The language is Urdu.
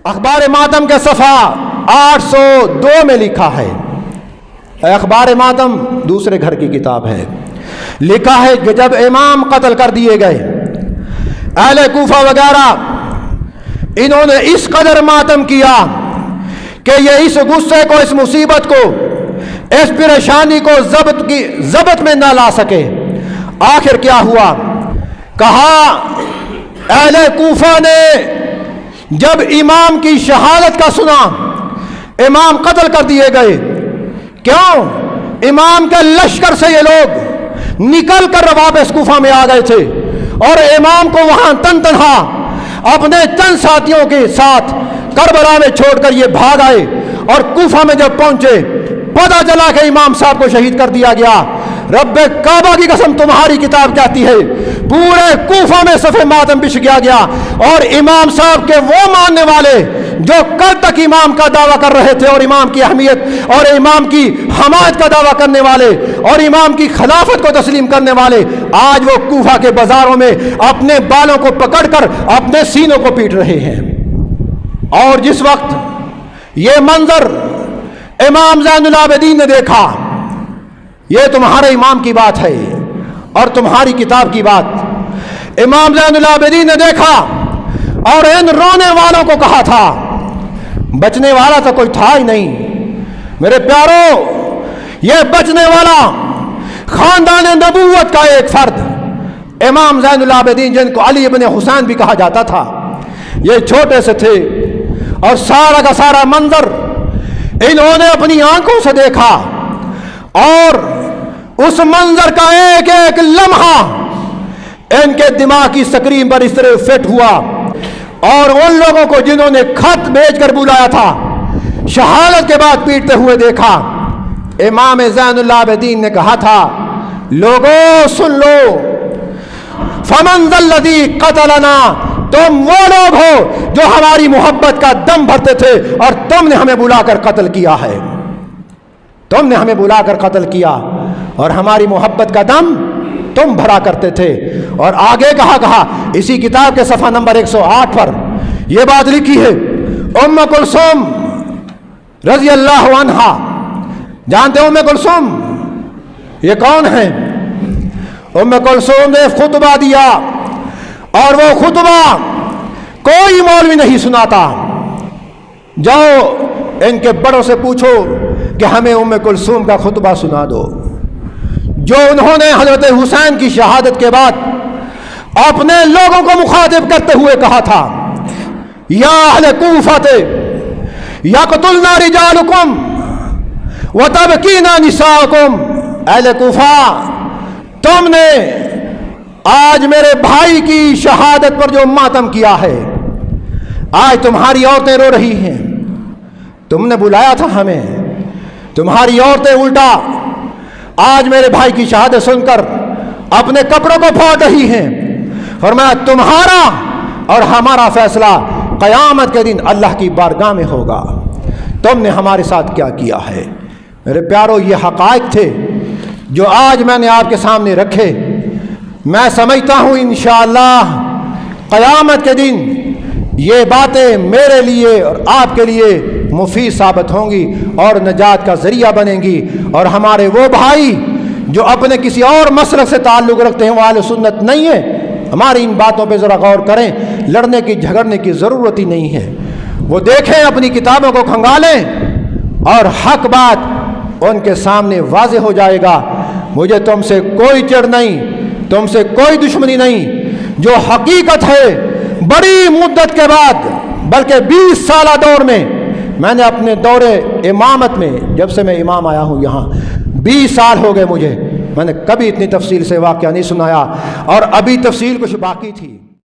اخبار ماتم کے صفحہ 802 میں لکھا ہے، اخبار ماتم دوسرے گھر کی کتاب ہے، لکھا ہے کہ جب امام قتل کر دیے گئے، اہل کوفہ وغیرہ انہوں نے اس قدر ماتم کیا کہ یہ اس غصے کو، اس مصیبت کو، اس پریشانی کو ضبط میں نہ لا سکے۔ آخر کیا ہوا؟ کہا اہل کوفہ نے جب امام کی شہادت کا سنا، امام قتل کر دیے گئے، کیوں؟ امام کے لشکر سے یہ لوگ نکل کر واپس کوفہ میں آ گئے تھے اور امام کو وہاں تنہا اپنے چند ساتھیوں کے ساتھ کربلا میں چھوڑ کر یہ بھاگ آئے، اور کوفہ میں جب پہنچے پتہ چلا کہ امام صاحب کو شہید کر دیا گیا۔ رب کعبہ کی قسم تمہاری کتاب کہتی ہے پورے کوفہ میں صف ماتم بچھ گیا، اور امام صاحب کے وہ ماننے والے جو کل تک امام کا دعویٰ کر رہے تھے اور امام کی اہمیت اور امام کی حمایت کا دعویٰ کرنے والے اور امام کی خلافت کو تسلیم کرنے والے، آج وہ کوفہ کے بازاروں میں اپنے بالوں کو پکڑ کر اپنے سینوں کو پیٹ رہے ہیں۔ اور جس وقت یہ منظر امام زین العابدین نے دیکھا، یہ تمہارے امام کی بات ہے اور تمہاری کتاب کی بات، امام زین العابدین نے دیکھا اور ان رونے والوں کو کہا تھا، بچنے والا تو کوئی تھا ہی نہیں میرے پیارو، یہ بچنے والا خاندان نبوت کا ایک فرد امام زین العابدین، جن کو علی ابن حسین بھی کہا جاتا تھا، یہ چھوٹے سے تھے اور سارا کا سارا منظر انہوں نے اپنی آنکھوں سے دیکھا، اور اس منظر کا ایک ایک لمحہ ان کے دماغ کی سکرین پر اس طرح فٹ ہوا، اور ان لوگوں کو جنہوں نے خط بھیج کر بلایا تھا شہادت کے بعد پیٹتے ہوئے دیکھا۔ امام زین العابدین نے کہا تھا، لوگوں سن لو، فمن ذا الذی قتلنا، تم وہ لوگ ہو جو ہماری محبت کا دم بھرتے تھے اور تم نے ہمیں بلا کر قتل کیا ہے، تم نے ہمیں بلا کر قتل کیا اور ہماری محبت کا دم تم بھرا کرتے تھے۔ اور آگے کہا اسی کتاب کے صفحہ نمبر 108 پر یہ بات لکھی ہے، ام کلثوم رضی اللہ عنہا، جانتے ہیں ام کلثوم یہ کون ہیں؟ ام کلثوم نے خطبہ دیا، اور وہ خطبہ کوئی مولوی نہیں سناتا، جاؤ ان کے بڑوں سے پوچھو کہ ہمیں ام کلثوم کا خطبہ سنا دو، جو انہوں نے حضرت حسین کی شہادت کے بعد اپنے لوگوں کو مخاطب کرتے ہوئے کہا تھا، یا اہل کوفہ یقتلنا رجالکم وتبکینا نساءکم، اہل کوفہ تم نے آج میرے بھائی کی شہادت پر جو ماتم کیا ہے، آج تمہاری عورتیں رو رہی ہیں، تم نے بلایا تھا ہمیں، تمہاری عورتیں الٹا آج میرے بھائی کی شہادت سن کر اپنے کپڑوں کو پھاڑ رہی ہیں۔ فرمایا تمہارا اور ہمارا فیصلہ قیامت کے دن اللہ کی بارگاہ میں ہوگا، تم نے ہمارے ساتھ کیا کیا ہے۔ میرے پیارو، یہ حقائق تھے جو آج میں نے آپ کے سامنے رکھے۔ میں سمجھتا ہوں انشاءاللہ قیامت کے دن یہ باتیں میرے لیے اور آپ کے لیے مفید ثابت ہوں گی اور نجات کا ذریعہ بنیں گی، اور ہمارے وہ بھائی جو اپنے کسی اور مسلک سے تعلق رکھتے ہیں، وہ اہل سنت نہیں ہیں، ہماری ان باتوں پہ ذرا غور کریں، لڑنے کی جھگڑنے کی ضرورت ہی نہیں ہے، وہ دیکھیں اپنی کتابوں کو کھنگالیں اور حق بات ان کے سامنے واضح ہو جائے گا۔ مجھے تم سے کوئی چڑ نہیں، تم سے کوئی دشمنی نہیں، جو حقیقت ہے بڑی مدت کے بعد، بلکہ 20 سالہ دور میں نے اپنے دور امامت میں، جب سے میں امام آیا ہوں یہاں 20 سال ہو گئے مجھے، میں نے کبھی اتنی تفصیل سے واقعہ نہیں سنایا، اور ابھی تفصیل کچھ باقی تھی۔